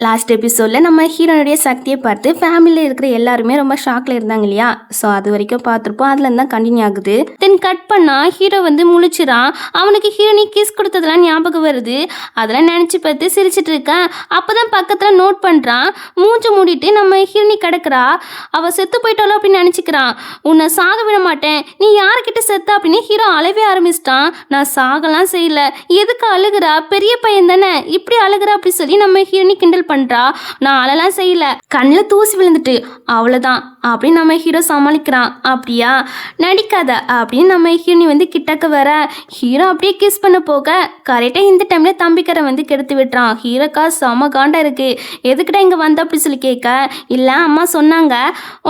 Last எபிசோடில் நம்ம ஹீரோனுடைய சக்தியை பார்த்து ஃபேமிலியில் இருக்கிற எல்லாருமே ரொம்ப ஷாக்கில் இருந்தாங்க இல்லையா. ஸோ அது வரைக்கும் பார்த்துருப்போம். அதுலேருந்து தான் கண்டினியூ ஆகுது. தென் கட் பண்ணால் ஹீரோ வந்து முழிச்சிடான். அவனுக்கு ஹீரோனி கிஸ் கொடுத்ததெல்லாம் ஞாபகம் வருது. அதெல்லாம் நினச்சி பார்த்து சிரிச்சிட்டு இருக்கேன். அப்போ தான் பக்கத்தில் நோட் பண்ணுறான். மூஞ்சு மூடிட்டு நம்ம ஹீரோனி கிடக்குறா. அவள் செத்து போயிட்டாலும் அப்படின்னு நினச்சிக்கிறான். உன்னை சாக விட மாட்டேன், நீ யாருக்கிட்ட செத்த அப்படின்னு ஹீரோ அழவே ஆரம்பிச்சிட்டான். நான் சாகலாம் செய்யல, எதுக்கு அழுகிறா, பெரிய பையன் தானே இப்படி அழுகிறா அப்படி சொல்லி நம்ம ஹீரோனி கிண்டல் பண்றா. நான் அழலாம் செய்யல, கண்ணில் தூசி விழுந்துட்டு அவ்வளோதான் அப்படின்னு நம்ம ஹீரோ சமாளிக்கிறான். அப்படியா, நடிக்காத அப்படின்னு நம்ம ஹீரோனி வந்து கிட்டக்க வர ஹீரோ அப்படியே கிஸ் பண்ண போக கரெக்டாக இந்த டைம்ல தம்பிக்கரை வந்து கெடுத்து விட்டுறான். ஹீரோக்கா செம காண்டா இருக்கு. எதுக்கிட்ட இங்கே வந்த அப்படி சொல்லி கேட்க, இல்லை அம்மா சொன்னாங்க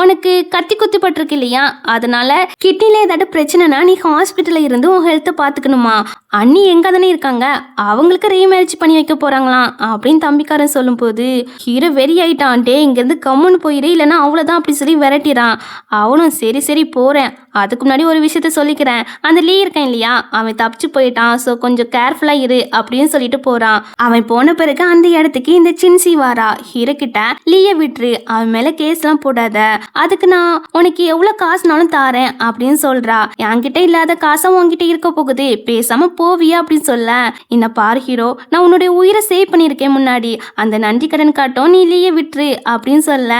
உனக்கு கத்தி குத்தி பட்டிருக்கு இல்லையா, அதனால கிட்னில ஏதாட்டு பிரச்சனைனா நீ ஹாஸ்பிட்டலில் இருந்து உன் ஹெல்த்தை பார்த்துக்கணுமா. அண்ணி எங்கே தானே இருக்காங்க, அவங்களுக்கு ரீமேரேஜ் பண்ணி வைக்க போறாங்களாம் அப்படின்னு தம்பிக்காரன் சொல்லும் போது ஹீரோ வெறி ஆயிட்டான். டே இங்கேருந்து கம்முன்னு போயிடு, இல்லைன்னா அவ்வளோதான் அப்படி சொல்லி விரட்டிறான். அவனும் சரி சரி போகிறேன், அதுக்கு முன்னாடி ஒரு விஷயத்த சொல்லிக்கிறேன், அந்த லீ இருக்கான் இல்லையா அவன் தப்பிச்சு போயிட்டான், ஸோ கொஞ்சம் கேர்ஃபுல்லாக இரு அப்படின்னு சொல்லிட்டு போகிறான். அவன் போன பிறகு அந்த இடத்துக்கு இந்த சின்சி வாரா. ஹீரோ கிட்ட லீயை விட்டுரு, அவன் மேலே கேஸ்லாம் போடாத, அதுக்கு நான் உனக்கு எவ்வளோ காசுனாலும் தாரேன் அப்படின்னு சொல்கிறா. என்கிட்ட இல்லாத காசை உன்கிட்ட இருக்க போகுது, பேசாம போவியா அப்படின்னு சொல்ல, என்ன பாரு ஹீரோ, நான் உன்னுடைய உயிரை சேவ் பண்ணியிருக்கேன் முன்னாடி, அந்த நன்றி கடன் காட்டும், நீ லீயை விட்டுரு அப்படின்னு சொல்ல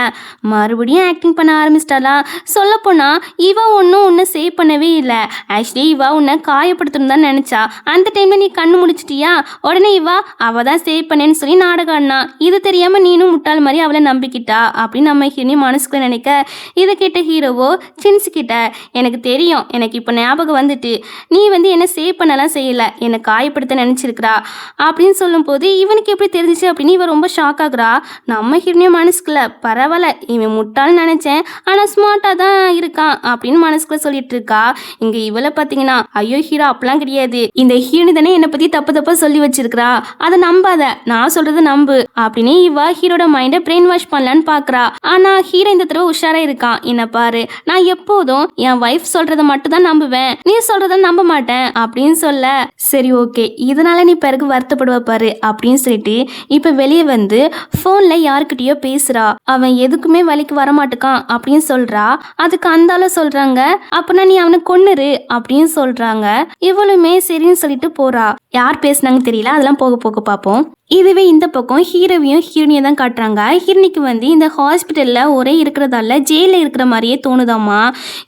மறுபடியும் ஆக்டிங் பண்ண ஆரம்பிச்சிட்டாளா. சொல்ல போனா இவ ஒன்றும் உன்னை சேவ் பண்ணவே இல்லை. ஆக்சுவலி இவா உன்னை காயப்படுத்தணும் தான் நினைச்சா. அந்த டைம்ல நீ கண்ணு முடிச்சிட்டியா, உடனே இவா அவ தான் சேவ் பண்ணேன்னு சொல்லி நாடகம் ஆடினா. இது தெரியாம நீனும் முட்டாள் மாதிரி அவளை நம்பிக்கிட்டா அப்படின்னு நம்ம ஹீரோனி மனசுக்குள்ள நினைக்க, இதை கேட்ட ஹீரோவோ சின்ஸ் கிட்ட, எனக்கு தெரியும், எனக்கு இப்போ ஞாபகம் வந்துட்டு, நீ வந்து என்ன சேவ் பண்ணலாம் செய்யல, என்னை காயப்படுத்த நினைச்சிருக்கிறா அப்படின்னு சொல்லும் போது இவனுக்கு எப்படி தெரிஞ்சிச்சு அப்படின்னு இவன் ரொம்ப ஷாக் ஆகுறா. நம்ம ஹீரோனி மனசுக்குள்ள, பரவாயில்ல இவன் முட்டாள்னு நினைச்சேன் ஆனா ஸ்மார்ட்டா தான் இருக்கான் அப்படின்னு மனசுக்குள்ள சொல்லிட்டு இருக்கா. இங்க இவளை பாத்தீங்கன்னா, ஐயோ ஹீரோ அப்பெல்லாம் கிடையாது, இந்த ஹீரோனி தானே என்னை பத்தி தப்பு தப்பா சொல்லி வச்சிருக்கிறா, அதை நம்பாத, நான் சொல்றது நம்பு அப்படின்னு இவ ஹீரோட மைண்டை பிரெயின் வாஷ் பண்ணலான்னு பாக்குறா. ஆனா ஹீரோ இந்த தடவை உஷாரா இருக்கான். என்ன பாரு, நான் எப்போதும் என் வைஃப் சொல்றத மட்டும் தான் நம்புவேன், நீ சொல்றத நம்ப மாட்டேன் அப்படின்னு சொல்ல, சரி ஓகே இதனால நீ பிறகு வருத்தப்படுவ பாரு அப்படின்னு சொல்லிட்டு இப்ப வெளியே வந்து போன்ல யாருக்கிட்டயோ பேசுறா. அவன் எதுக்குமே வழிக்கு வரமாட்டுக்கான் அப்படின்னு சொல்றா. அதுக்கு அந்த ஆளு சொல்றாங்க, அப்பனா நீ அவனை கொன்னுரு அப்படின்னு சொல்றாங்க. இவளுமே சரின்னு சொல்லிட்டு போறா. யார் பேசுனாங்க தெரியல, அதெல்லாம் போக போக பார்ப்போம். இதுவே இந்த பக்கம் ஹீரோவையும் ஹீரோனியை தான் காட்டுறாங்க. ஹீரோனிக்கு வந்து இந்த ஹாஸ்பிட்டலில் ஒரே இருக்கிறதால ஜெயிலில் இருக்கிற மாதிரியே தோணுதாம்மா.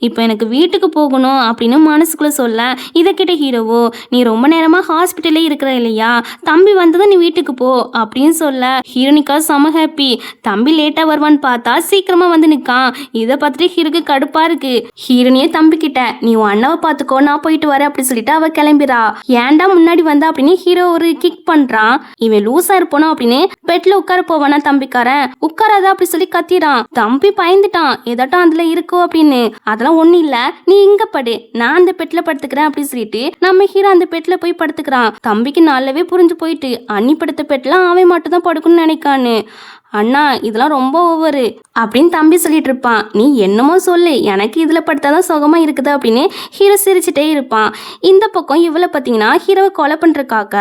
இப்போ எனக்கு வீட்டுக்கு போகணும் அப்படின்னு மனசுக்குள்ளே சொல்ல, இதை கிட்ட ஹீரோவோ, நீ ரொம்ப நேரமாக ஹாஸ்பிட்டலே இருக்கிற இல்லையா, தம்பி வந்ததும் நீ வீட்டுக்கு போ அப்படின்னு சொல்ல, ஹீரோனிக்கா செம ஹாப்பி. தம்பி லேட்டாக வருவான்னு பார்த்தா சீக்கிரமாக வந்து நிற்கான். இதை பார்த்துட்டு ஹீரோக்கு கடுப்பாக இருக்கு. ஹீரோனியே தம்பி கிட்ட, நீ உன் அண்ணாவை பார்த்துக்கோ, நான் போயிட்டு வரேன் அப்படின்னு சொல்லிட்டு அவ கிளம்பிடா. ஏன்டா முன்னாடி வந்தா அப்படின்னு ஹீரோ ஒரு கிக் பண்ணுறான். இவன் லூசா இருப்போம் அப்படின்னு பெட்ல உட்கார போவானா தம்பிக்காரன், உட்காராத அப்படி சொல்லி கத்திரான். தம்பி பயந்துட்டான், ஏதாட்டும் அதுல இருக்கோ அப்படின்னு. அதெல்லாம் ஒண்ணு இல்ல, நீ இங்க படு, நான் அந்த பெட்ல படுத்துக்கிறேன் அப்படின்னு சொல்லிட்டு நம்ம ஹீரோ அந்த பெட்ல போய் படுத்துக்கிறான். தம்பிக்கு நல்லாவே புரிஞ்சு போயிட்டு அண்ணி படுத்த பெட்ல அவன் மட்டும் தான் படுக்கணும்னு நினைக்கான்னு. அண்ணா இதெல்லாம் ரொம்ப ஓவரு அப்படின்னு தம்பி சொல்லிட்டு இருப்பான். நீ என்னமோ சொல்லு, எனக்கு இதுல படுத்தாதான் சுகமா இருக்குது அப்படின்னு ஹீரோ சிரிச்சுட்டே இருப்பான். இந்த பக்கம் இவளை பார்த்தீங்கன்னா ஹீரோவை கொலை பண்றதுக்காக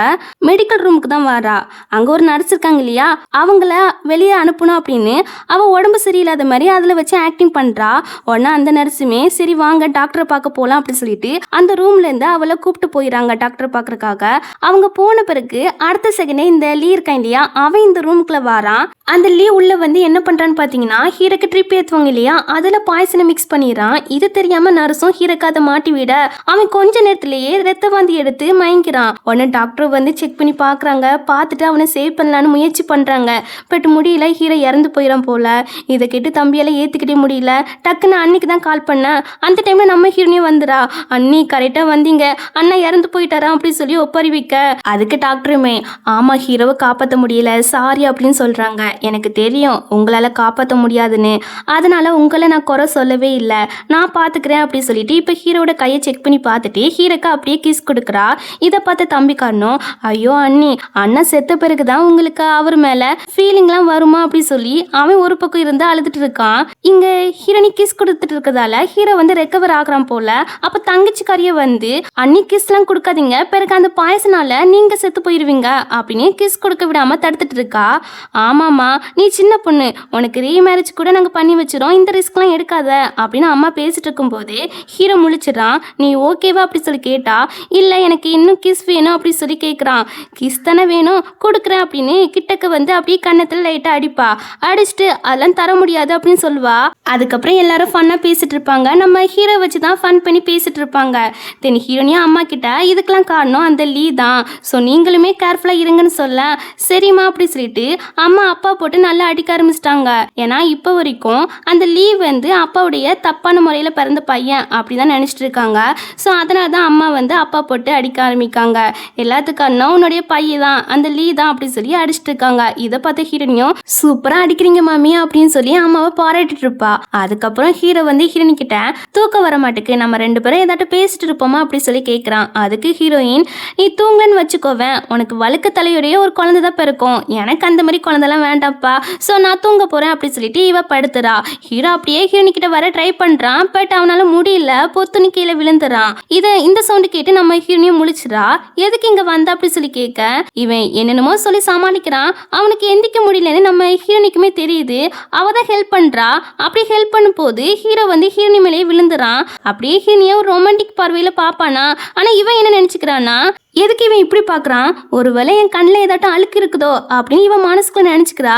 மெடிக்கல் ரூமுக்கு தான் வரா. அங்க ஒரு நர்ஸ் இருக்காங்க இல்லையா, அவங்கள வெளியே அனுப்பணும் அப்படின்னு அவ உடம்பு சரியில்லாத மாதிரி அதுல வச்சு ஆக்டிங் பண்றா. உடனே அந்த நர்ஸுமே சரி வாங்க டாக்டரை பார்க்க போலாம் அப்படின்னு சொல்லிட்டு அந்த ரூம்ல இருந்து அவளை கூப்பிட்டு போயிடறாங்க டாக்டரை பார்க்கறதுக்காக. அவங்க போன பிறகு அடுத்த செகண்டே இந்த லீ இருக்கான் இல்லையா, அவன் இந்த ரூமுக்குள்ள வாரான். அந்த லீ உள்ள வந்து என்ன பண்றான்னு பாத்தீங்கன்னா, ஹீரோக்கு ட்ரிப் ஏத்துவாங்க இல்லையா, அதுல பாய்சனை மிக்ஸ் பண்ணிடுறான். இது தெரியாம நர்ஸும் ஹீரோக்கு அதை மாட்டி விட அவன் கொஞ்ச நேரத்திலேயே ரத்த வாந்தி எடுத்து மயங்கிறான். உடனே டாக்டர் வந்து செக் பண்ணி பாக்குறாங்க. பார்த்துட்டு அவனை சேவ் பண்ணலான்னு முயற்சி பண்றாங்க. பட் முடியல, ஹீரோ இறந்து போயிடான் போல. இதை கேட்டு தம்பியால ஏத்துக்கிட்டே முடியல. டக்குன்னு அன்னைக்கு தான் கால் பண்ண. அந்த டைம்ல நம்ம ஹீரோனியும் வந்துடா. அண்ணி கரெக்டா வந்தீங்க, அண்ணா இறந்து போயிட்டாரா அப்படின்னு சொல்லி ஒப்பறிவிக்க, அதுக்கு டாக்டருமே ஆமா ஹீரோவை காப்பாற்ற முடியல சாரி அப்படின்னு சொல்றாங்க. எனக்கு தெரியும் உங்களால் காப்பாற்ற முடியாதுன்னு, அதனால உங்களை நான் குறை சொல்லவே இல்லை, நான் பார்த்துக்கிறேன் அப்படின்னு சொல்லிட்டு இப்போ ஹீரோட கையை செக் பண்ணி பார்த்துட்டு ஹீரோக்கு அப்படியே கிஸ் கொடுக்குறா. இதை பார்த்த தம்பி காரணம், ஐயோ அண்ணி, அண்ணா செத்த பிறகுதான் உங்களுக்கு அவர் மேலே ஃபீலிங்லாம் வருமா அப்படின்னு சொல்லி அவன் ஒரு பக்கம் இருந்து அழுதுட்டு இருக்கான். இங்கே ஹீரோனி கிஸ் கொடுத்துட்டு இருக்கதால ஹீரோ வந்து ரெக்கவர் ஆகுறான் போல. அப்போ தங்கச்சிக்காரிய வந்து, அண்ணி கிஸ்லாம் கொடுக்காதீங்க, பிறகு அந்த பாயசனால நீங்க செத்து போயிருவீங்க அப்படின்னு கிஸ் கொடுக்க விடாம தடுத்துட்டு இருக்கா. ஆமாம்மா இல்லம்மா நீ சின்ன பொண்ணு, உனக்கு ரீமேரேஜ் கூட நாங்க பண்ணி வச்சிரோம், இந்த ரிஸ்க்லாம் எடுக்காத அப்படின்னு அம்மா பேசிட்டு இருக்கும்போது ஹீரோ முழிச்சிடறான். நீ ஓகேவா அப்படி சொல்லி கேட்டா, இல்ல எனக்கு இன்னும் கிஸ் வேணும் அப்படி சொல்லி கேட்குறான். கிஸ் தானே வேணும் கொடுக்குறேன் அப்படின்னு கிட்டக்க வந்து அப்படியே கன்னத்துல லைட்டா அடிப்பா. அடிச்சுட்டு அதெல்லாம் தர முடியாது அப்படின்னு சொல்லுவா. அதுக்கப்புறம் எல்லாரும் ஃபன்னா பேசிட்டு இருப்பாங்க. நம்ம ஹீரோ வச்சு தான் ஃபன் பண்ணி பேசிட்டு இருப்பாங்க. தென் ஹீரோனியா அம்மா கிட்ட இதுக்கெல்லாம் காரணம் அந்த லீ தான், ஸோ நீங்களுமே கேர்ஃபுல்லாக இருங்கன்னு சொல்ல, சரிம்மா அப்படி சொல்லிட்டு அம்மா அப்பா போட்டு நல்லா அடிக்க ஆரம்பிச்சிட்டாங்க. ஏன்னா இப்போ வரைக்கும் அந்த லீ வந்து அப்பாவுடைய தப்பான முறையில் பிறந்த பையன் அப்படிதான் நினச்சிட்டு இருக்காங்க. ஸோ அதனால தான் அம்மா வந்து அப்பா போட்டு அடிக்க ஆரம்பிக்காங்க. எல்லாத்துக்கான உன்னுடைய பையன் தான் அந்த லீ தான் அப்படி சொல்லி அடிச்சிட்டு இருக்காங்க. இதை பார்த்த ஹீரோனியும் சூப்பராக அடிக்கிறீங்க மாமி அப்படின்னு சொல்லி அம்மாவை பாராட்டிட்டு இருப்பா. அதுக்கப்புறம் ஹீரோ வந்து ஹீரோனி கிட்ட தூக்கம் வர மாட்டுக்கு, நம்ம ரெண்டு பேரும் ஏதாட்டும் பேசிட்டு இருப்போமா அப்படி சொல்லி கேட்குறான். அதுக்கு ஹீரோயின், நீ தூங்கலன்னு வச்சுக்கோவேன், உனக்கு வழுக்க தலையுடைய ஒரு குழந்தை தான் பிறக்கும், எனக்கு அந்த மாதிரி குழந்தைலாம் வேண்டாம்ப்பா, ஸோ நான் தூங்க போகிறேன் அப்படி சொல்லிட்டு இவ படுத்துறா. ஹீரோ அப்படியே ஹீரோனி கிட்ட வர ட்ரை பண்ணுறான். பட் அவனால முடியல, பொத்துன்னு கீழே விழுந்துறான். இந்த சவுண்டு கேட்டு நம்ம ஹீரோனியும் முழிச்சிடா. எதுக்கு இங்கே வந்த அப்படி சொல்லி கேட்க, இவன் என்னென்னமோ சொல்லி சமாளிக்கிறான். அவனுக்கு எந்திக்க முடியலன்னு நம்ம ஹீரோனிக்குமே தெரியுது. அவ தான் ஹெல்ப் பண்ணுறா. அப்படி ஹெல்ப் பண்ணும் போது ஹீரோ வந்து ஹீரோனி மேலேயே விழுந்துறான். அப்படியே ஹீரோனியை ஒரு ரொமான்டிக் பார்வையில் பார்ப்பானா. ஆனால் இவன் என்ன நினச்சிக்கிறான்னா, எதுக்கு இவன் இப்படி பார்க்குறான், ஒருவேளை என் கண்ணில் ஏதாட்டும் அழுக்கு இருக்குதோ அப்படின்னு இவன் மனசுக்குள்ள நினச்சிக்கிறா.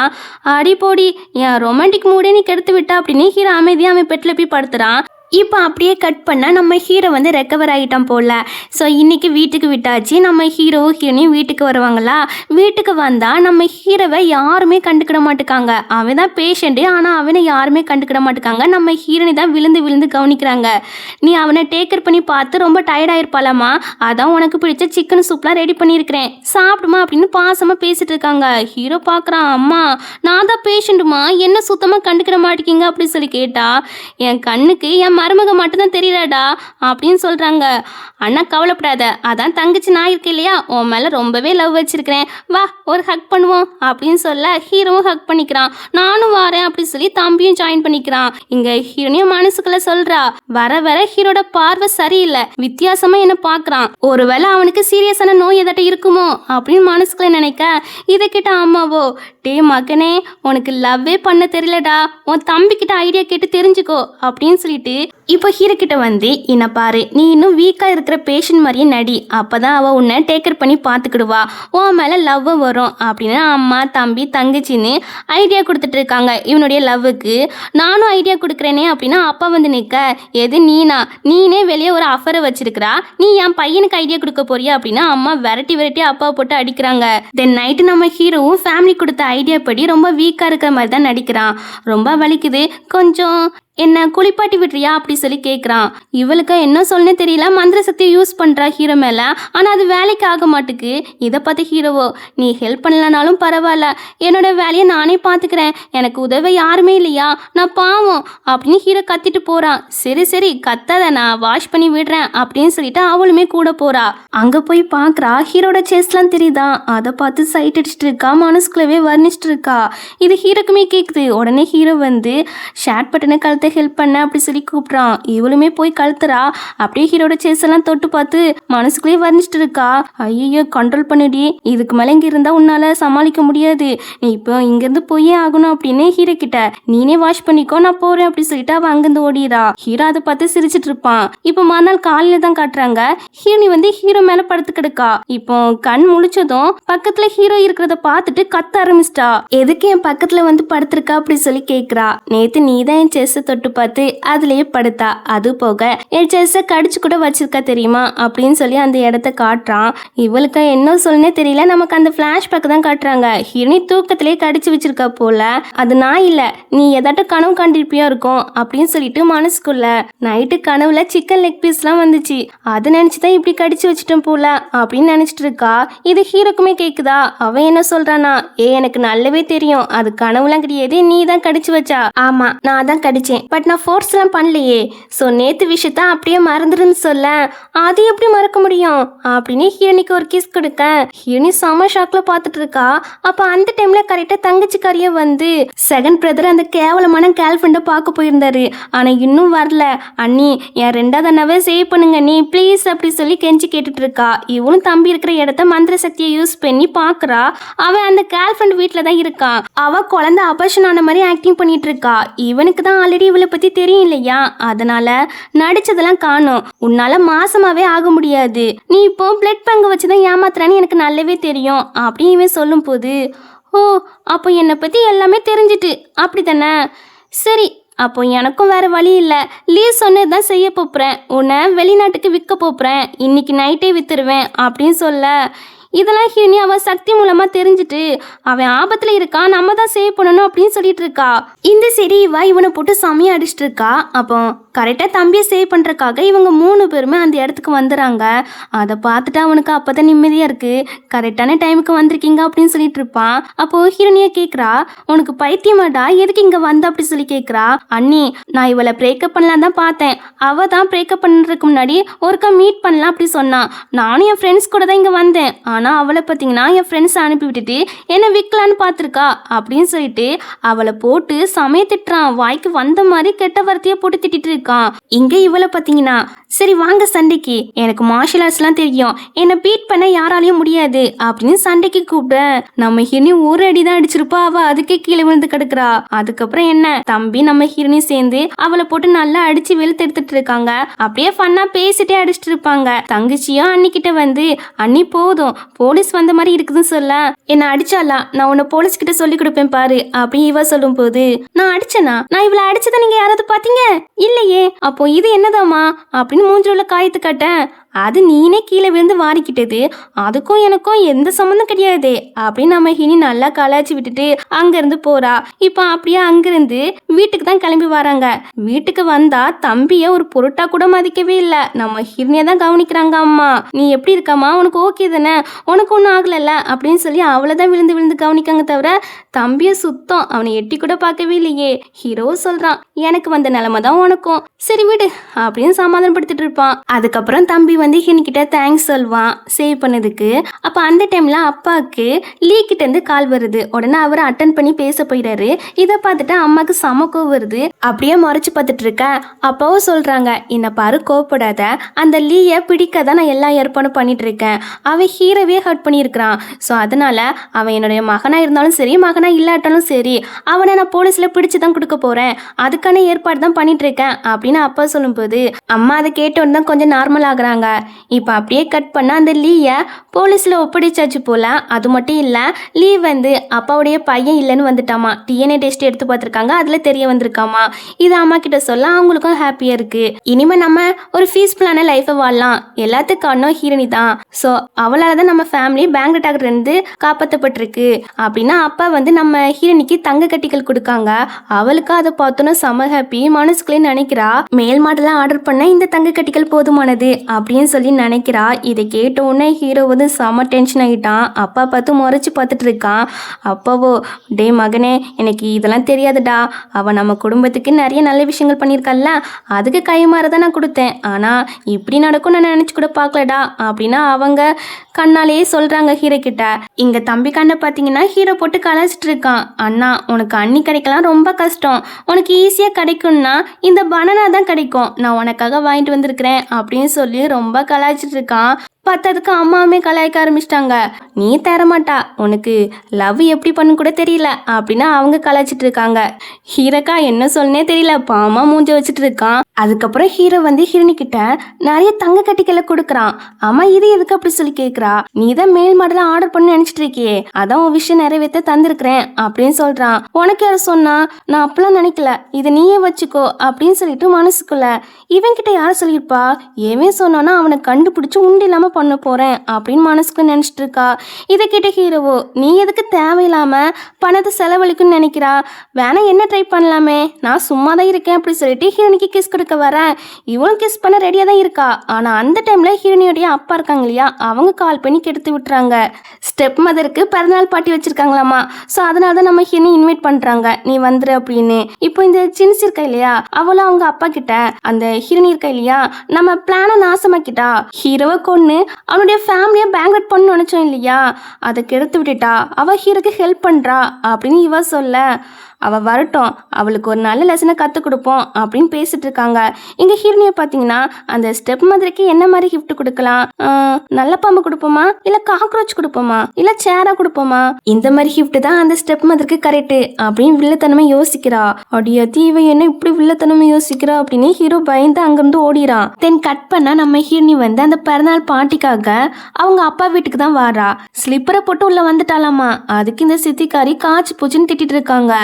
அடி போடி, என் ரொமான்டிக் மூடே நீ கெடுத்து விட்டா அப்படின்னு ஹீரோ அமைதியாக அவன் பெட்டில் போய் படுத்துறான். இப்போ அப்படியே கட் பண்ணால் நம்ம ஹீரோ வந்து ரெக்கவர் ஆகிட்டான் போல. ஸோ இன்றைக்கி வீட்டுக்கு விட்டாச்சு. நம்ம ஹீரோவும் ஹீரோனையும் வீட்டுக்கு வருவாங்களா. வீட்டுக்கு வந்தால் நம்ம ஹீரோவை யாருமே கண்டுக்கிட மாட்டுக்காங்க. அவன் தான் பேஷண்ட்டு, ஆனால் அவனை யாருமே கண்டுக்கிட மாட்டுக்காங்க. நம்ம ஹீரோனை தான் விழுந்து விழுந்து கவனிக்கிறாங்க. நீ அவனை டேக்கர் பண்ணி பார்த்து ரொம்ப டயர்டாயிருப்பாலாமா, அதான் உனக்கு பிடிச்ச சிக்கன் சூப்லாம் ரெடி பண்ணியிருக்கிறேன், சாப்பிடுமா அப்படின்னு பாசமாக பேசிட்டு இருக்காங்க. ஹீரோ பார்க்குறான், அம்மா நான் தான் பேஷண்ட்டுமா, என்ன சுத்தமாக கண்டுக்கிட மாட்டேங்கிங்க அப்படின்னு சொல்லி கேட்டா, என் கண்ணுக்கு என் மருமக மட்டும்தான் தெரியலடா அப்படின்னு சொல்றாங்க. அண்ணா கவலைப்படாத, அதான் தங்கச்சி நான் இருக்கேன் இல்லையா, உன் மேல ரொம்பவே லவ் வச்சிருக்கிறேன், வா ஒரு ஹக் பண்ணுவோம் அப்படின்னு சொல்ல ஹீரோவும் ஹக் பண்ணிக்கிறான். நானும் வரேன் அப்படின்னு சொல்லி தம்பியும் ஜாயின் பண்ணிக்கிறான். இங்க ஹீரோனியும் மனசுக்குள்ள சொல்றா, வர வர ஹீரோட பார்வை சரியில்லை, வித்தியாசமா என்ன பாக்குறான், ஒருவேளை அவனுக்கு சீரியஸான நோய் ஏதாட்டும் இருக்குமோ அப்படின்னு மனசுக்குள்ள நினைக்க, இதை கிட்ட அம்மாவோ, டே மகனே உனக்கு லவ்வே பண்ண தெரியலடா, உன் தம்பி கிட்ட ஐடியா கேட்டு தெரிஞ்சுக்கோ அப்படின்னு சொல்லிட்டு இப்போ ஹீரோ கிட்ட வந்து, என்ன பாரு நீ இன்னும் வீக்கா இருக்கிற பேஷண்ட் மாதிரியே நடி, அப்பதான் அவ உன்னை டேக்கர் பண்ணி பார்த்துக்கிடுவா, உன் மேல லவ் வரும் அப்படின்னு அம்மா தம்பி தங்கச்சின்னு ஐடியா கொடுத்துட்டு இருக்காங்க இவனுடைய லவ்வுக்கு. நானும் ஐடியா கொடுக்குறேனே அப்படின்னா அப்பா வந்து நிற்க, எது நீனே வெளியே ஒரு அஃபரை வச்சிருக்கிறா, நீ என் பையனுக்கு ஐடியா கொடுக்க போறியா அப்படின்னா அம்மா விரட்டி விரட்டி அப்பா போட்டு அடிக்கிறாங்க. தென் நைட்டு நம்ம ஹீரோவும் ஃபேமிலி கொடுத்த ஐடியா படி ரொம்ப வீக்கா இருக்கிற மாதிரி தான் நடிக்கிறான். ரொம்ப வலிக்குது, கொஞ்சம் என்ன குளிப்பாட்டி விட்டுறியா அப்படி சொல்லி கேட்குறான். இவளுக்கு என்ன சொல்லனே தெரியல, மந்திர சக்தியை யூஸ் பண்ணுறா ஹீரோ மேலே, ஆனால் அது வேலைக்கு ஆக மாட்டுக்கு. இதை பார்த்து ஹீரோவோ, நீ ஹெல்ப் பண்ணலனாலும் பரவாயில்ல, என்னோட வேலையை நானே பார்த்துக்கிறேன், எனக்கு உதவ யாருமே இல்லையா, நான் பாவம் அப்படின்னு ஹீரோ கத்திட்டு போகிறான். சரி சரி கத்தாத, நான் வாஷ் பண்ணி விடுறேன் அப்படின்னு சொல்லிட்டு அவளுமே கூட போகிறா. அங்கே போய் பார்க்குறா, ஹீரோட செஸ்லாம் தெரியுதா, அதை பார்த்து சைட் அடிச்சுட்டு இருக்கா, மனசுக்குள்ளவே வர்ணிச்சிட்டு இருக்கா. இது ஹீரோக்குமே கேட்குது. உடனே ஹீரோ வந்து ஷேர் பட்டனை கழுத்தை ஹெல்ப் பண்ண அப்படி சொல்லி கூப்பிட்றான். இவளுமே போய் கழுத்துறா. அப்படியே ஹீரோட சேஸ் எல்லாம் தொட்டு பார்த்து மனசுக்குள்ளேயே வர்ணிச்சிட்டு இருக்கா. ஐயோ கண்ட்ரோல் பண்ணிடி, இதுக்கு மேலே இங்கே இருந்தால் உன்னால சமாளிக்க முடியாது, நீ இப்போ இங்கேருந்து போயே ஆகணும் அப்படின்னு ஹீரோ கிட்ட, நீனே வாஷ் பண்ணிக்கோ நான் போறேன் அப்படி சொல்லிட்டு அவன் அங்கேருந்து ஓடிடா. ஹீரோ அதை பார்த்து சிரிச்சிட்டு இருப்பான். இப்போ மறுநாள் காலையில தான் காட்டுறாங்க. ஹீரோனி வந்து ஹீரோ மேல படுத்து கிடக்கா. இப்போ கண் முழிச்சதும் பக்கத்துல ஹீரோ இருக்கிறத பார்த்துட்டு கத்த ஆரம்பிச்சிட்டா. எதுக்கு என் பக்கத்துல வந்து படுத்திருக்கா அப்படி சொல்லி கேட்கிறா. நேத்து நீ தான் என் செஸ் தொட்டு பார்த்து அதுலயே படுத்தா, அது போக என் செஸ்ஸை கடிச்சு கூட வச்சிருக்கா தெரியுமா அப்படின்னு சொல்லி அந்த இடத்த காட்டுறான். இவளுக்கு என்ன சொல்லனே தெரியல. நமக்கு அந்த பிளாஷ்பேக் தான் காட்டுறாங்க. ஹீரோனி தூக்கத்திலே கடிச்சு வச்சிருக்கா போல. அது நான் இல்ல, நீ ஏதாட்டும் கனவு கண்டிருப்பியா இருக்கும் அப்படின்னு சொல்லிட்டு மனசுக்குள்ள நைட்டு கனவுல சிக்கன் லெக் பீஸ்லாம் வந்துச்சு, அதை நினைச்சுதான் இப்படி கடிச்சு வச்சுட்டேன் போல அப்படின்னு நினைச்சிட்டு இருக்கா. இது ஹீரோக்குமே கேக்குதா. அவன் என்ன சொல்றானா, எனக்கு நல்லாவே தெரியும் அது கனவுலாம் கிடையாது, நீ தான் கடிச்சு வச்சா. ஆமா நான் தான் கடிச்சேன், நினைச்சேன், பட் நான் ஃபோர்ஸ்லாம் பண்ணலையே. ஸோ நேத்து விஷயத்த அப்படியே மறந்துருன்னு சொல்ல, அது எப்படி மறக்க முடியும் அப்படின்னு ஹீரோனிக்கு ஒரு கிஸ் கொடுக்க ஹீரோனி செம ஷாக்ல பார்த்துட்டு இருக்கா. அப்ப அந்த டைம்ல கரெக்டா தங்கச்சிக்காரியே வந்து செகண்ட் பிரதர் அந்த கேவலமான கேர்ள் ஃப்ரெண்டை பார்க்க போயிருந்தாரு. ஆனா இன்னும் வரல. அண்ணி என் ரெண்டாவது அண்ணாவே சேவ் பண்ணுங்க நீ ப்ளீஸ் அப்படி சொல்லி கெஞ்சி கேட்டுட்டு இருக்கா. இவனும் தம்பி இருக்கிற இடத்த மந்திர சக்தியை யூஸ் பண்ணி பாக்குறா. அவன் அந்த கேர்ள் ஃப்ரெண்ட் வீட்டுல தான் இருக்கான். அவ குழந்தை அபர்ஷன் ஆன மாதிரி ஆக்டிங் பண்ணிட்டு இருக்கா. இவனுக்கு தான் ஆல்ரெடி இவளை பத்தி தெரியும் இல்லையா, அதனால நடிச்சதெல்லாம் காணும். உன்னால மாசமாவே ஆக முடியாது, நீ இப்போ பிளட் பங்கு வச்சுதான் ஏமாத்துறான்னு எனக்கு நல்லாவே தெரியும் அப்படின்னு இவன் சொல்லும் போது, ஓ அப்போ என்னை பத்தி எல்லாமே தெரிஞ்சிட்டு அப்படி தானே, சரி அப்போ எனக்கும் வேற வழி இல்லை, லீவ் சொன்னது தான் செய்ய போப்புறேன், உன்னை வெளிநாட்டுக்கு விற்க போப்புறேன், இன்னைக்கு நைட்டே வித்துருவேன் அப்படின்னு சொல்ல, இதெல்லாம் ஹீரோனி அவன் சக்தி மூலமா தெரிஞ்சுட்டு அவன் ஆபத்துல இருக்கான், நம்ம தான் சேவ் பண்ணணும் அப்படின்னு சொல்லிட்டு இருக்கா. இந்த சரி இவ இவனை போட்டு செமையா அடிச்சிட்டு இருக்கா. அப்போ கரெக்டா தம்பியை சேவ் பண்றதுக்காக இவங்க 3 பேருமே அந்த இடத்துக்கு வந்துடுறாங்க. அதை பார்த்துட்டு அவனுக்கு அப்பதான் நிம்மதியா இருக்கு, கரெக்டான டைமுக்கு வந்திருக்கீங்க அப்படின்னு சொல்லிட்டு இருப்பான். அப்போ ஹீரோனியா கேக்குறா, உனக்கு பைத்தியமாடா எதுக்கு இங்க வந்த அப்படி சொல்லி கேக்குறா. அண்ணி நான் இவளை பிரேக்கப் பண்ணலாம் தான் பார்த்தேன், அவ தான் பிரேக்கப் பண்றதுக்கு முன்னாடி ஒருக்கா மீட் பண்ணலாம் அப்படி சொன்னான். நானும் என் ஃப்ரெண்ட்ஸ் கூட தான் இங்க வந்தேன், ஆனா அவளை பார்த்தீங்கன்னா என் ஃப்ரெண்ட்ஸ் அனுப்பி விட்டுட்டு என்ன விற்கலான்னு பார்த்துருக்கா அப்படின்னு சொல்லிட்டு அவளை போட்டு சமய திட்டுறான். வாய்க்கு வந்த மாதிரி கெட்ட வார்த்தையை போட்டு திட்டிட்டு இருக்கான். இங்க இவளை பார்த்தீங்கன்னா சரி வாங்க சண்டைக்கு, எனக்கு மார்ஷல் ஆர்ட்ஸ்லாம் தெரியும், என்னை பீட் பண்ண யாராலையும் முடியாது அப்படின்னு சண்டைக்கு கூப்பிட நம்ம ஹீரோனி ஒரு அடி தான் அடிச்சிருப்பா. அவ அதுக்கே கீழே விழுந்து கிடக்குறா. அதுக்கப்புறம் என்ன தம்பி நம்ம ஹீரோனி சேர்ந்து அவளை போட்டு நல்லா அடிச்சு வெளுத்து எடுத்துட்டு இருக்காங்க. அப்படியே ஃபன்னா பேசிட்டே அடிச்சிட்டு இருப்பாங்க. தங்கச்சியும் அன்னிக்கிட்ட வந்து, அண்ணி போதும் போலீஸ் வந்த மாதிரி இருக்குதுன்னு சொல்ல, என்ன அடிச்சாலா நான் உன்னை போலீஸ் கிட்ட சொல்லி கொடுப்பேன் பாரு அப்படி இவ சொல்லும் போது, நான் அடிச்சனா, நான் இவளை அடிச்சதை நீங்க யாராவது பாத்தீங்க இல்லையே, அப்போ இது என்னதாமா அப்படின்னு மூஞ்சில உள்ள காயத்து கட்டேன், அது நீனே கீழே விழுந்து வாரிக்கிட்டது, அதுக்கும் எனக்கும் எந்த சம்மந்தம் கிடையாது அப்படின்னு நம்ம ஹினி நல்லா கலாய்ச்சி விட்டுட்டு அங்கிருந்து போறா. இப்ப அப்படியே அங்கிருந்து வீட்டுக்கு தான் கிளம்பி வராங்க. வீட்டுக்கு வந்தா தம்பிய ஒரு பொருட்டா கூட மதிக்கவே இல்லை. நம்ம ஹிரணியை தான் கவனிக்கிறாங்க. அம்மா நீ எப்படி இருக்காமா, உனக்கு ஓகே தானே, உனக்கு ஒன்றும் ஆகலல்ல அப்படின்னு சொல்லி அவளைதான் விழுந்து விழுந்து கவனிக்காங்க தவிர தம்பிய சுத்தம் அவனை எட்டி கூட பார்க்கவே இல்லையே. ஹீரோ சொல்றான், எனக்கு வந்த நிலைமை தான் உனக்கும், சரி விடு அப்படின்னு சமாதானப்படுத்திட்டு இருப்பான். அதுக்கப்புறம் தம்பி வந்து ஹினிக்கிட்ட தேங்க்ஸ் சொல்வான் சேவ் பண்ணதுக்கு. அப்போ அந்த டைம்ல அப்பாவுக்கு லீ கிட்ட இருந்து கால் வருது. உடனே அவர் அட்டன் பண்ணி பேச போயிடாரு. இதை பார்த்துட்டு அம்மாவுக்கு சமக்கோ வருது. அப்படியே முறைச்சு பார்த்துட்டு இருக்க அப்பாவும் சொல்றாங்க, என்ன பாரு கோவப்படாத, அந்த லீயை பிடிக்கதான் நான் எல்லா ஏற்பாடும் பண்ணிட்டு இருக்கேன், அவன் ஹீரோவே ஹர்ட் பண்ணியிருக்கிறான், ஸோ அதனால அவன் என்னுடைய மகனா இருந்தாலும் சரி மகனா இல்லாட்டாலும் சரி அவனை நான் போலீஸ்ல பிடிச்சு தான் கொடுக்க போறேன், அதுக்கான ஏற்பாடு தான் பண்ணிட்டு இருக்கேன் அப்படின்னு அப்பா சொல்லும்போது அம்மா அதை கேட்டோன்னு தான் கொஞ்சம் நார்மல் ஆகுறாங்க. இப்போ அப்படியே கட் பண்ண அந்த லீயை போலீஸில் ஒப்படைச்சாச்சு போல. அது மட்டும் இல்லை, லீ வந்து அப்பாவுடைய பையன் இல்லைன்னு வந்துட்டாமா. டிஎன்ஏ டெஸ்ட் எடுத்து பார்த்துருக்காங்க, அதில் தெரிய வந்திருக்காமா. இது அம்மா கிட்ட சொல்ல அவங்களுக்கும் ஹாப்பியாக இருக்கு. இனிமேல் நம்ம ஒரு பீஸ்ஃபுல்லான லைஃபை வாழலாம். எல்லாத்துக்கான ஹீரோனி தான், ஸோ அவளால் தான் நம்ம ஃபேமிலி பேங்க் அட்டாக்லேருந்து காப்பாற்றப்பட்டிருக்கு அப்படின்னா அப்பா வந்து நம்ம ஹீரோனிக்கு தங்க கட்டிகள் கொடுக்காங்க. அவளுக்கு அதை பார்த்தோன்னா செம ஹாப்பி. மனசுக்குள்ளே நினைக்கிறா, மேல் மாடலாம் ஆர்டர் பண்ண இந்த தங்க கட்டிகள் போதுமானது அப்படின்னு சொல்லி நினைக்கிறா. இதை கேட்டோன்னே ஹீரோ வந்து செம டென்ஷன் ஆகிட்டான். அப்பா பார்த்து முறைச்சு பார்த்துட்டு இருக்கான். அப்பாவோ, டே மகனே எனக்கு இதெல்லாம் தெரியாதுடா, அவன் நம்ம குடும்பத்துக்கு நிறைய நல்ல விஷயங்கள் பண்ணியிருக்கல்ல, அதுக்கு கைமாறதான் நான் கொடுத்தேன், ஆனால் இப்படி நடக்கும் நான் நினச்சி கூட பார்க்கலடா அப்படின்னா அவங்க கண்ணாலேயே சொல்கிறாங்க ஹீரோ கிட்ட. இங்கே தம்பி கண்ணை பார்த்தீங்கன்னா ஹீரோ போட்டு கலாச்சிட்டு இருக்கான். அண்ணா உனக்கு அண்ணி கிடைக்கலாம் ரொம்ப கஷ்டம், உனக்கு ஈஸியாக கிடைக்கும்னா இந்த பனானா தான் கிடைக்கும், நான் உனக்காக வாங்கிட்டு வந்திருக்கிறேன் அப்படின்னு சொல்லி ரொம்ப கலாய்ச்சிட்டு இருக்கான். பார்த்ததுக்கு அம்மாவுமே கலாய்க்க ஆரம்பிச்சிட்டாங்க. நீ தரமாட்டா, உனக்கு லவ் எப்படி பண்ணு கூட தெரியல அப்படின்னா அவங்க கலாய்ச்சிட்டு இருக்காங்க. ஹீரோக்கா என்ன சொல்லனே தெரியல, பாமா மூஞ்ச வச்சுட்டு இருக்கான். அதுக்கப்புறம் ஹீரோ வந்து ஹீரோனி கிட்ட நிறைய தங்க கட்டிகளை கொடுக்குறான். அம்மா இது எதுக்கு அப்படி சொல்லி கேட்குறா. நீ தான் மேல் மாடலாம் ஆர்டர் பண்ணி நினைச்சிட்டு இருக்கியே, அதான் உன் விஷயம் நிறைவேற்ற தந்திருக்கிறேன் அப்படின்னு சொல்றான். உனக்கு யார சொன்னா, நான் அப்பெல்லாம் நினைக்கல, இதை நீயே வச்சுக்கோ அப்படின்னு சொல்லிட்டு மனசுக்குள்ள இவன் கிட்ட யார சொல்லியிருப்பா, ஏன் சொன்னானா அவனை கண்டுபிடிச்சு உண்டு இல்லாம பண்ண போறேன் அப்படின்னு மனசுக்கு நினைச்சிட்டு இருக்கா. இதை கேட்ட ஹீரோவோ, நீ எதுக்கு தேவையில்லாம பணத்தை செலவழிக்குன்னு நினைக்கிறா, வேணா என்ன ட்ரை பண்ணலாமே, நான் சும்மா தான் இருக்கேன் அப்படி சொல்லிட்டு ஹீரோனிக்கு கிஸ் கொடுக்க வரேன். இவளும் கிஸ் பண்ண ரெடியா தான் இருக்கா. ஆனா அந்த டைம்ல ஹீரோனியோடைய அப்பா இருக்காங்க இல்லையா, அவங்க கால் பண்ணி கெடுத்து விட்டுறாங்க. ஸ்டெப் மதருக்கு பிறந்தநாள் பார்ட்டி வச்சிருக்காங்களாமா. ஸோ அதனால தான் நம்ம ஹீரோனி இன்வைட் பண்றாங்க, நீ வந்துரு அப்படின்னு. இப்போ இந்த சின்ஸ் இருக்கா இல்லையா, அவளும் அவங்க அப்பா கிட்ட அந்த ஹீரோனி இருக்கா இல்லையா, நம்ம பிளானை நாசமாக்கிட்டா, ஹீரோவை கொன்னு அவனுடைய ஃபேமிலியை பேங்க்அவுட் பண்ணு நினைச்சோம் இல்லையா, அதை கெடுத்து விட்டுட்டா. அவ ஹீரோக்கு ஹெல்ப் பண்றா அப்படின்னு இவ சொல்ல, அவள் வரட்டும், அவளுக்கு ஒரு நல்ல லெசனை கற்றுக் கொடுப்போம் அப்படின்னு பேசிட்டு இருக்காங்க. இங்கே ஹீரோனியை பார்த்தீங்கன்னா அந்த ஸ்டெப் மதருக்கு என்ன மாதிரி கிஃப்ட் கொடுக்கலாம், நல்ல பாம்பு கொடுப்போமா, இல்லை காக்ரோச் கொடுப்போமா, இல்லை சேரா கொடுப்போமா, இந்த மாதிரி கிஃப்ட் தான் அந்த ஸ்டெப் மதருக்கு கரெக்டு அப்படின்னு வில்லத்தனமே யோசிக்கிறா. அடியாத்தி இவ என்ன இப்படி வில்லத்தனமே யோசிக்கிறா அப்படின்னு ஹீரோ பயந்து அங்கிருந்து ஓடிறான். தென் கட் பண்ணா நம்ம ஹீரோனி வந்து அந்த பிறநாள் பார்ட்டிக்காக அவங்க அப்பா வீட்டுக்கு தான் வாரா. ஸ்லிப்பரை போட்டு உள்ள வந்துட்டாலாமா. அதுக்கு இந்த சித்திக்காரி காய்ச்சி பூச்சின்னு திட்டிட்டு இருக்காங்க.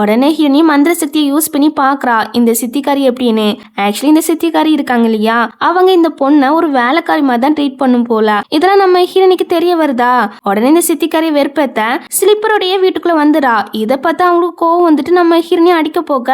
உடனே ஹீரோனி மந்திர சக்தியை யூஸ் பண்ணி பார்க்குறா இந்த சித்திக்காரி எப்படின்னு. ஆக்சுவலி இந்த சித்திக்காரி இருக்காங்க இல்லையா, அவங்க இந்த பொண்ணை ஒரு வேலைக்காரி மாதிரி தான் ட்ரீட் பண்ணும் போல. இதெல்லாம் நம்ம ஹீரோனிக்கு தெரிய வருதா. உடனே இந்த சித்திக்காரி வெறுப்பத்த ஸ்லிப்பருடைய வீட்டுக்குள்ள வந்துடா. இதை பார்த்து அவங்களுக்கு கோவம் வந்துட்டு நம்ம ஹீரோனி அடிக்க போக,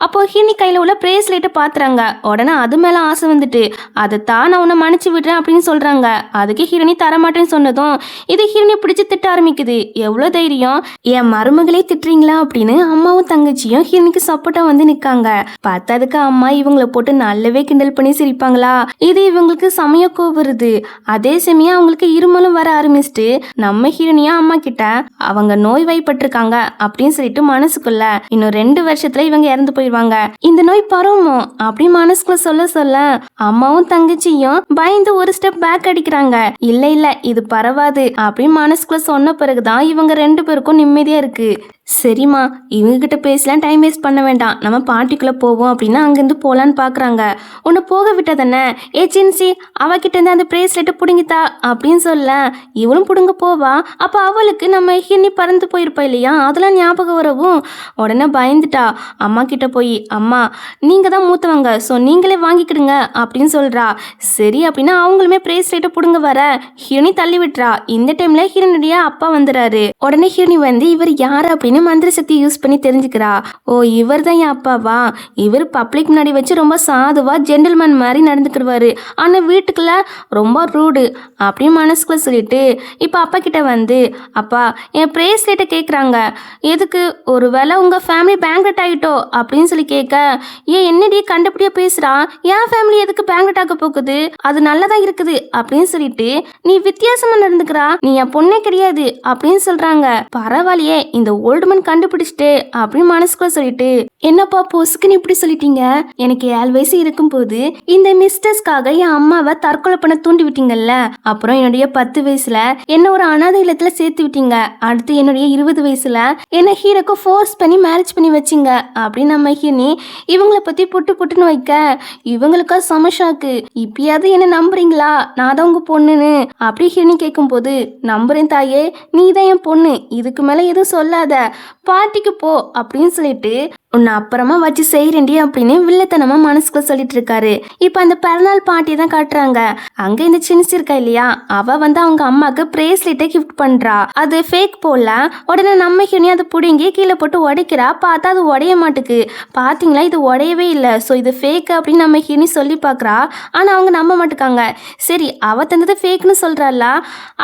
அப்போ ஹீரோனி கையில உள்ள பிரேஸ்லெட்டை பாத்துறாங்க. உடனே அது மேல ஆசை வந்துட்டு, அதைத்தான் நான் உன்னை மன்னிச்சு விடுறேன் அப்படின்னு சொல்றாங்க. அதுக்கு ஹீரோனி தரமாட்டேன்னு சொன்னதும் இது ஹீரோனி பிடிச்சு திட்ட ஆரம்பிக்குது. எவ்வளவு தைரியம், என் மருமகளே திட்டுறீங்களா அப்படின்னு அம்மாவும் தங்கச்சியும் ஹீரோனிக்கு சப்போர்ட்டா வந்து நிக்காங்க. பார்த்ததுக்கு அம்மா இவங்களை போட்டு நல்லாவே கிண்டல் பண்ணி சிரிப்பாங்களா. இது இவங்களுக்கு சமய கோவம் வருது. அதே சமயம் அவங்களுக்கு இருமலும் வர ஆரம்பிச்சுட்டு நம்ம ஹீரோனியா அம்மா கிட்ட அவங்க நோய் வாய்ப்பட்டிருக்காங்க அப்படின்னு சொல்லிட்டு மனசுக்குள்ள இன்னும் 2 வருஷத்துல இவங்க இறந்து போயிடுவாங்க, இந்த நோய் பரவுமோ அப்படின்னு மனசுக்குள்ள சொல்ல சொல்ல அம்மாவும் தங்கச்சியும் பயந்து ஒரு ஸ்டெப் பேக் அடிக்கிறாங்க. இல்ல இல்ல இது பரவாது அப்படின்னு மனசுக்குள்ள சொன்ன பிறகுதான் இவங்க 2 பேருக்கும் நிம்மதியா இருக்கு. சரிம்மா, இவங்க கிட்ட பேசலாம், டைம் வேஸ்ட் பண்ண வேண்டாம், நம்ம பார்ட்டிக்குள்ள போவோம் அப்படின்னு அங்கிருந்து போலான்னு பாக்குறாங்க. உன்னை போக விட்டதானே, ஏ சின்சி அவகிட்ட இருந்து அந்த பிரேஸ்லெட்டை புடுங்கித்தா அப்படின்னு சொல்ல இவளும் புடுங்க போவா. அப்ப அவளுக்கு நம்ம ஹின்னி பறந்து போயிருப்பா இல்லையா, அதெல்லாம் ஞாபகம் வரவும் உடனே பயந்துட்டா. அம்மா கிட்ட போய், அம்மா நீங்க தான் மூத்தவங்க, ஸோ நீங்களே வாங்கிக்கிடுங்க அப்படின்னு சொல்றா. சரி அப்படின்னா அவங்களுமே பிரேஸ்லெட்டை புடுங்க வர ஹிரணி தள்ளி விட்டுறா. இந்த டைம்ல ஹிரனுடைய அப்பா வந்துறாரு. உடனே ஹிரணி வந்து இவர் யாரு அப்படின்னு மந்திர சக்தி யூஸ் பண்ணி தெரிஞ்சுக்கிறா. ஓ இவர் தான் என் அப்பாவா, இவர் பப்ளிக் முன்னாடி வச்சு ரொம்ப சாதுவா ஜென்டில்மேன் மாதிரி நடந்துக்கிடுவாரு, ஆனா வீட்டுக்குள்ள ரொம்ப ரூடு அப்படின்னு மனசுக்குள்ள சொல்லிட்டு இப்ப அப்பா கிட்ட வந்து, அப்பா என் பிரேஸ்லெட்டை கேட்குறாங்க, எதுக்கு, ஒரு வேளை உங்க ஃபேமிலி பேங்க்ரட் ஆகிட்டோ அப்படின்னு சொல்லி கேட்க, ஏன் என்னடி கண்டுபிடியா பேசுறா, என் ஃபேமிலி எதுக்கு பேங்க்ரட் ஆக போகுது, அது நல்லதா இருக்குது அப்படின்னு சொல்லிட்டு நீ வித்தியாசமா நடந்துக்கிறா, நீ என் பொண்ணே கிடையாது அப்படின்னு சொல்றாங்க. பரவாயில்லையே இந்த ஓல்டுமன் கண்டுபிடிச்சிட்டு அப்படின்னு மனசுக்குள்ள சொல்லிட்டு, என்னப்பா பொசுக்குன்னு இப்படி சொல்லிட்டீங்க, எனக்கு 7 வயசு இருக்கும் போது இந்த மிஸ்டர்ஸ்க்காக என் அம்மாவை தற்கொலை பண்ண தூண்டி விட்டீங்கல்ல, அப்புறம் என்னுடைய 10 வயசுல என்ன ஒரு அனாதை இல்லத்துல சேர்த்து விட்டீங்க, அடுத்து என்னுடைய 20 வயசுல என்ன ஹீரோக்கு ஃபோர்ஸ் பண்ணி மேரேஜ் பண்ணி வச்சிங்க அப்படின்னு நம்ம ஹீரோனி இவங்கள பத்தி புட்டுன்னு வைக்க இவங்களுக்கா சமஷாக்கு. இப்பயாவது என்ன நம்புறீங்களா, நான் தான் உங்க பொண்ணுன்னு அப்படி ஹீரோனி கேட்கும் போது, நம்புறேன் தாயே, நீ தான் என் பொண்ணு, இதுக்கு மேல எதுவும் சொல்லாத, பார்ட்டிக்கு போ அப்படின்னு சொல்லிட்டு உன்னை அப்புறமா வச்சு செய்யறேன்டி அப்படின்னு வில்லத்தனமா மனசுக்குள்ள சொல்லிட்டு இருக்காரு. இப்ப அந்த பிறநாள் பார்ட்டி தான் காட்டுறாங்க. அங்க இந்த சின்சி இருக்கா இல்லையா, அவ வந்து அவங்க அம்மாக்கு பிரேஸ்லெட்டை கிஃப்ட் பண்றா. அது ஃபேக் போல. உடனே நம்ம ஹிரணி அதை புடுங்கி கீழே போட்டு உடைக்கிறா. பார்த்தா அது உடைய மாட்டுக்கு. பாத்தீங்களா இது உடையவே இல்லை, ஸோ இது ஃபேக் அப்படின்னு நம்ம ஹிரணி சொல்லி பாக்குறா. ஆனா அவங்க நம்ப மாட்டுக்காங்க. சரி அவ தந்தது ஃபேக்னு சொல்றாளா,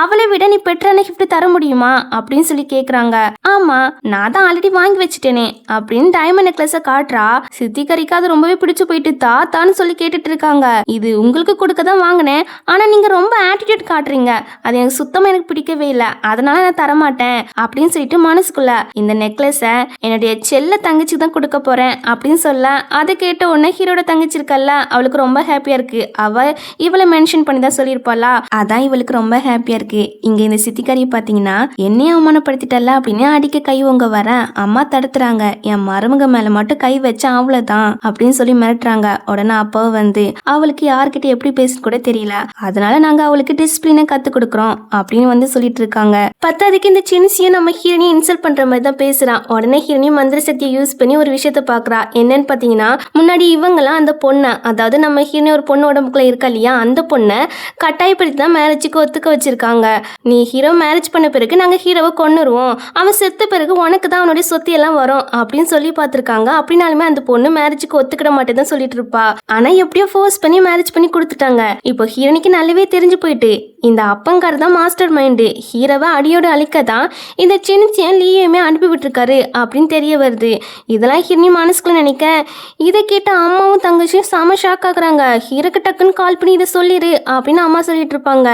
அவளை விட நீ பெட்டரான கிஃப்ட் தர முடியுமா அப்படின்னு சொல்லி கேக்குறாங்க. ஆமா நான் தான் ஆல்ரெடி வாங்கி வச்சுட்டேனே அப்படின்னு டைமண்ட் நெக்லஸை காட்டுறா. சித்திகரிக்கு அது ரொம்பவே பிடிச்சு போயிட்டு தாத்தான்னு சொல்லி கேட்டுட்டு இருக்காங்க. இது உங்களுக்கு கொடுக்க தான் வாங்கினேன், ஆனா நீங்க ரொம்ப ஆட்டிடியூட் காட்டுறீங்க, அது எனக்கு சுத்தமா எனக்கு பிடிக்கவே இல்லை, அதனால நான் தரமாட்டேன் அப்படின்னு சொல்லிட்டு மனசுக்குள்ள இந்த நெக்லஸை என்னுடைய செல்ல தங்கச்சிக்கு தான் கொடுக்க போறேன் அப்படின்னு சொல்ல, அதை கேட்ட உடனே ஹீரோட தங்கச்சி இருக்கல்ல, அவளுக்கு ரொம்ப ஹாப்பியா இருக்கு. அவ இவளை மென்ஷன் பண்ணி தான் சொல்லியிருப்பாளா, அதான் இவளுக்கு ரொம்ப ஹாப்பியா இருக்கு. இங்க இந்த சித்திகாரியை பாத்தீங்கன்னா என்னையும் அவமானப்படுத்திட்டல அப்படின்னு அடிக்க கை இவங்க வர அம்மா தடுத்துறாங்க. என் மருமக மேல மட்டும் கை வச்சா அவ்வளவுதான் அப்படின்னு சொல்லி மிரட்டுறாங்க. உடனே அப்பாவை வந்து அவளுக்கு யார்கிட்ட எப்படி பேச கூட தெரியல, அதனால நாங்க அவளுக்கு டிசிப்ளினை கத்து கொடுக்குறோம் அப்படின்னு வந்து சொல்லிட்டு இருக்காங்க. பத்தாவதுக்கு இந்த சின்சியை நம்ம ஹீரோனியை இன்சல்ட் பண்ற மாதிரி தான் பேசுறான். உடனே ஹீரோனி மந்திர சக்தியை யூஸ் பண்ணி ஒரு விஷயத்த பாக்குறா. என்னன்னு பாத்தீங்கன்னா, முன்னாடி இவங்கெல்லாம் அந்த பொண்ணை, அதாவது நம்ம ஹீரோனி ஒரு பொண்ணு உடம்புக்குள்ள இருக்கா இல்லையா, அந்த பொண்ணை கட்டாயப்படுத்தி தான் மேரேஜுக்கு ஒத்துக்க வச்சிருக்காங்க. நீ ஹீரோ மேரேஜ் பண்ண பிறகு நாங்க ஹீரோவை கொன்னுருவோம், அவன் செத்த பிறகு உனக்கு தான் அவனுடைய சொத்து எல்லாம் வரும் அப்படின்னு சொல்லி பார்த்துருக்காங்க. அப்படின்னாலுமே அந்த பொண்ணு மேரேஜுக்கு ஒத்துக்கிட மாட்டேதான் சொல்லிட்டு இருப்பா. ஆனா எப்படியோ ஃபோர்ஸ் பண்ணி மேரேஜ் பண்ணி கொடுத்துட்டாங்க. இப்போ ஹீரோனிக்கு நல்லாவே தெரிஞ்சு போயிட்டு இந்த அப்பங்கார் தான் மாஸ்டர் மைண்டு, ஹீரோவை அடியோடு அழிக்க தான் இந்த சின்சியன் லீயுமே அனுப்பி விட்டுருக்காரு அப்படின்னு தெரிய வருது. இதெல்லாம் ஹீரோனி மனசுக்குள்ள நினைக்க, இதை கேட்ட அம்மாவும் தங்கச்சியும் செம ஷாக் ஆகுறாங்க. ஹீரோக்கு டக்குன்னு கால் பண்ணி இதை சொல்லிடு அப்படின்னு அம்மா சொல்லிட்டு இருப்பாங்க.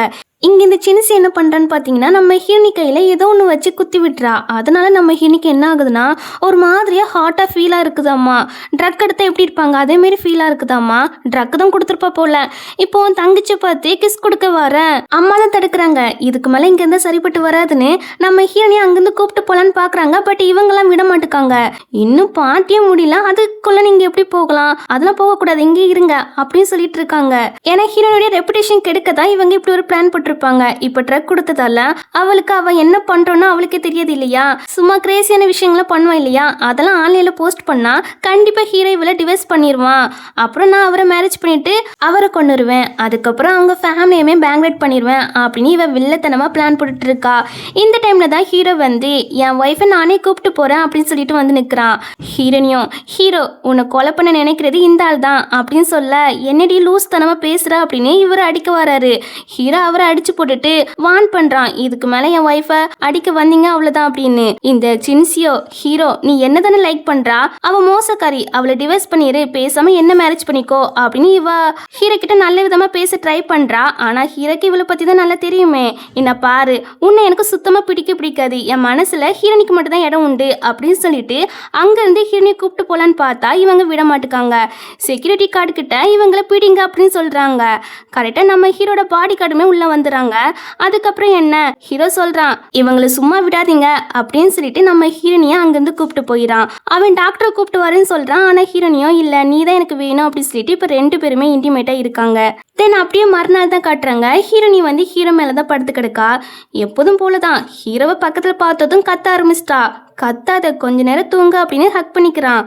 இங்கே இந்த சின்சி என்ன பண்ணுறான்னு பார்த்தீங்கன்னா, நம்ம ஹீரோனி கையில் ஏதோ ஒன்று வச்சு குத்தி விட்டுறா. அதனால நம்ம ஹீரோனிக்கு என்ன ஆகுதுன்னா, ஒரு மாதிரியாக ஹாட்டாக ஃபீலாக இருக்குதாம்மா. ட்ரக் எடுத்தால் எப்படி இருப்பாங்க அதேமாரி ஃபீலாக இருக்குதாம்மா. ட்ரக் தான் கொடுத்துருப்பா போல. இப்போ தங்கச்சி பார்த்து கிஸ் கொடுக்க வர அம்மா தான் தடுக்கிறாங்க. இதுக்கு மேலே இங்கேருந்து சரிப்பட்டு வராதுன்னு நம்ம ஹீரோனி அங்கேருந்து கூப்பிட்டு போகலான்னு பார்க்குறாங்க. பட் இவங்கெல்லாம் விட மாட்டுக்காங்க. இன்னும் பாட்டியே முடியல, அதுக்குள்ளே நீங்கள் எப்படி போகலாம், அதெல்லாம் போகக்கூடாது, இங்கே இருங்க அப்படின்னு சொல்லிட்டு இருக்காங்க. ஏன்னா ஹீரோனுடைய ரெப்புடேஷன் கெடுக்க தான் இவங்க இப்படி ஒரு பிளான் போட்டு இருப்பாங்க. இப்ப ட்ரக் கொடுத்ததால அவளுக்கு அவ என்ன பண்றோம்னு அவளுக்கே தெரியாது இல்லையா. சும்மா கிரேசியான விஷயங்களை பண்ணுவா இல்லையா, அதெல்லாம் ஆன்லைன்ல போஸ்ட் பண்ணா கண்டிப்பா ஹீரோ இவளை டிவைஸ் பண்ணிடுவான். அப்புறம் நான் அவரை மேரேஜ் பண்ணிட்டு அவரை கொண்டுருவேன், அதுக்கப்புறம் அவங்க ஃபேமிலியுமே பேங்க்ரேட் பண்ணிடுவேன் அப்படின்னு இவ வில்லத்தனமா பிளான் போட்டுட்டு இருக்கா. இந்த டைம்ல தான் ஹீரோ வந்து என் ஒய்ஃபை நானே கூப்பிட்டு போறேன் அப்படின்னு சொல்லிட்டு வந்து நிற்கிறான். ஹீரோனியும், ஹீரோ உன்னை கொலை பண்ண நினைக்கிறது இந்த ஆள் தான் அப்படின்னு சொல்ல, என்னடி லூஸ் தனமா பேசுற அப்படின்னு இவர் அடிக்க வராரு. ஹீரோ அவரை அடிச்சு போட்டுட்டு வான் பண்றான், இதுக்கு மேல என் ஒய்ஃபை அடிக்க வந்தீங்க அவ்வளவுதான் அப்படின்னு. இந்த சின்சியோ, ஹீரோ நீ என்னதானே லைக் பண்றா, அவ மோசக்காரி, அவளை டிவைஸ் பண்ணிரு, பேசாம என்ன மேரேஜ் பண்ணிக்கோ அப்படின்னு இவ ஹீரோ கிட்ட நல்ல விதமா பேச ட்ரை பண்றா. ஆனா ஹீரோக்கு இவளை பத்தி தான் நல்லா தெரியுமே. என்ன பாரு, உன்னை எனக்கு சுத்தமா பிடிக்காது, என் மனசுல ஹீரோனிக்கு மட்டும் தான் இடம் உண்டு அப்படின்னு சொல்லிட்டு அங்க இருந்து ஹீரோனியை கூப்பிட்டு போலான்னு பார்த்தா இவங்க விட மாட்டுக்காங்க. செக்யூரிட்டி கார்டு கிட்ட இவங்களை பிடிங்க அப்படின்னு சொல்றாங்க. கரெக்டா நம்ம ஹீரோட பாடி கார்டுமே உள்ள வந்துறாங்க. அதுக்கப்புறம் என்ன, ஹீரோ சொல்றான் இவங்களை சும்மா விடாதீங்க அப்படின்னு சொல்லிட்டு நம்ம ஹீரோனியை அங்கிருந்து கூப்பிட்டு போயிடான். அவன் டாக்டரை கூப்பிட்டு வரேன்னு சொல்றான். ஆனா ஹீரோனியோ இல்ல நீ தான் எனக்கு வேணும் அப்படின்னு சொல்லிட்டு இப்ப ரெண்டு பேருமே இன்டிமேட்டா இருக்காங்க. தென் அப்படியே மறுநாள் தான் காட்டுறாங்க. ஹீரோனி வந்து ஹீரோ மேலதான் படுத்து கிடக்கா. எப்போதும் போலதான் ஹீரோவை பக்கத்துல பார்த்ததும் கத்த ஆரம்பிச்சிட்டா. கத்தாத, கொஞ்ச நேரம் தூங்க அப்படின்னு ஹக் பண்ணிக்கிறான்.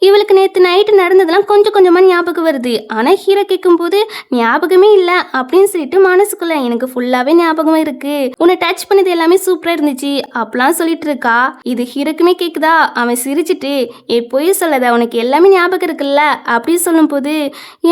இவளுக்கு நேற்று நைட்டு நடந்ததெல்லாம் கொஞ்சம் கொஞ்சமா ஞாபகம் வருது. ஆனா ஹீரோ கேட்கும் போது ஞாபகமே இல்லை அப்படின்னு சொல்லிட்டு மனசுக்குள்ள எனக்கு ஃபுல்லாவே ஞாபகமா இருக்கு, உன்னை டச் பண்ணது எல்லாமே சூப்பரா இருந்துச்சு அப்படிலாம் சொல்லிட்டு இருக்கா. இது ஹீரோக்குமே கேக்குதா. அவன் சிரிச்சிட்டு போய் சொல்லாத, உனக்கு எல்லாமே ஞாபகம் இருக்குல்ல அப்படின்னு சொல்லும் போது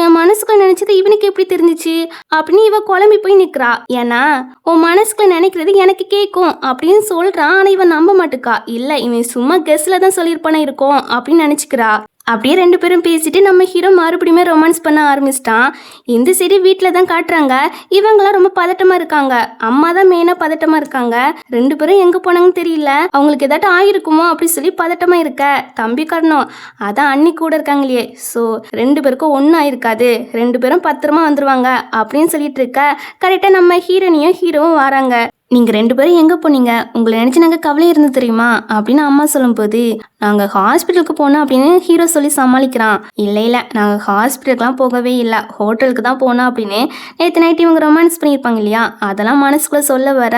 என் மனசுக்குள்ள நினைச்சது இவனுக்கு எப்படி தெரிஞ்சிச்சு அப்படின்னு இவ குழம்பி போய் நிக்கிறா. ஏன்னா உன் மனசுக்குள்ள நினைக்கிறது எனக்கு கேட்கும் அப்படின்னு சொல்றான். ஆனா இவன் நம்ப மாட்டுக்கா. இல்ல இவன் சும்மா கெஸ்ல தான் சொல்லியிருப்பானே இருக்கும் அப்படின்னு நினைச்சுக்கிறா. அப்படியே ரெண்டு பேரும் பேசிட்டு நம்ம ஹீரோ மறுபடியுமே ரொமான்ஸ் பண்ண ஆரம்பிச்சிட்டான். இந்த சைடு வீட்டில் தான் காட்டுறாங்க. இவங்களாம் ரொம்ப பதட்டமா இருக்காங்க. அம்மா தான் மெயினாக பதட்டமா இருக்காங்க. ரெண்டு பேரும் எங்கே போனாங்கன்னு தெரியல, அவங்களுக்கு ஏதாட்டும் ஆகிருக்குமோ அப்படி சொல்லி பதட்டமா இருக்க. தம்பி காரணம் அதான் அண்ணி கூட இருக்காங்களே, ஸோ ரெண்டு பேருக்கும் ஒன்றும் ஆயிருக்காது, ரெண்டு பேரும் பத்திரமா வந்துருவாங்க அப்படின்னு சொல்லிட்டு இருக்க. கரெக்டாக நம்ம ஹீரோனியும் ஹீரோவும் வராங்க. நீங்கள் ரெண்டு பேரும் எங்கே போனீங்க, உங்களை நினச்சி நாங்கள் கவலை இருந்து தெரியுமா அப்படின்னு அம்மா சொல்லும்போது, நாங்கள் ஹாஸ்பிட்டலுக்கு போனோம் அப்படின்னு ஹீரோ சொல்லி சமாளிக்கிறான். இல்லை நாங்கள் ஹாஸ்பிட்டலுக்குலாம் போகவே இல்லை, ஹோட்டலுக்கு தான் போனோம் அப்படின்னு நேற்று நைட்டு இவங்க ரொமான்ஸ் பண்ணியிருப்பாங்க இல்லையா, அதெல்லாம் மனசுக்குள்ளே சொல்ல வர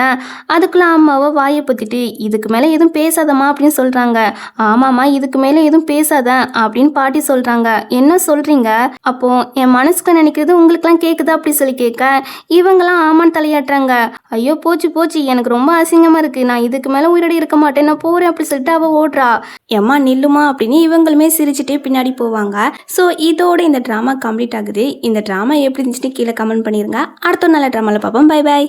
அதுக்குள்ளே அம்மாவை வாயை பற்றிட்டு இதுக்கு மேலே எதுவும் பேசாதம்மா அப்படின்னு சொல்கிறாங்க. ஆமாம்மா இதுக்கு மேலே எதுவும் பேசாத அப்படின்னு பாட்டி சொல்கிறாங்க. என்ன சொல்கிறீங்க, அப்போ என் மனசுக்கு நினைக்கிறது உங்களுக்குலாம் கேட்குதா அப்படி சொல்லி கேட்க இவங்கெல்லாம் ஆமான்னு தலையாட்டுறாங்க. ஐயோ போச்சு எனக்கு ரொம்ப அசிங்கமா இருக்கு, நான் இதுக்கு மேல உயிரோட இருக்க மாட்டேன், நான் போறேன் அப்படி சொல்லிட்டு அவ ஓடுறா. எம்மா நில்லுமா அப்படின்னு இவங்களுமே சிரிச்சுட்டே பின்னாடி போவாங்க. ஸோ இதோட இந்த ட்ராமா கம்ப்ளீட் ஆகுது. இந்த ட்ராமா எப்படி இருந்துச்சுன்னு கீழே கமெண்ட் பண்ணிருங்க. அடுத்த நல்ல ட்ராமால பார்ப்போம். Bye bye.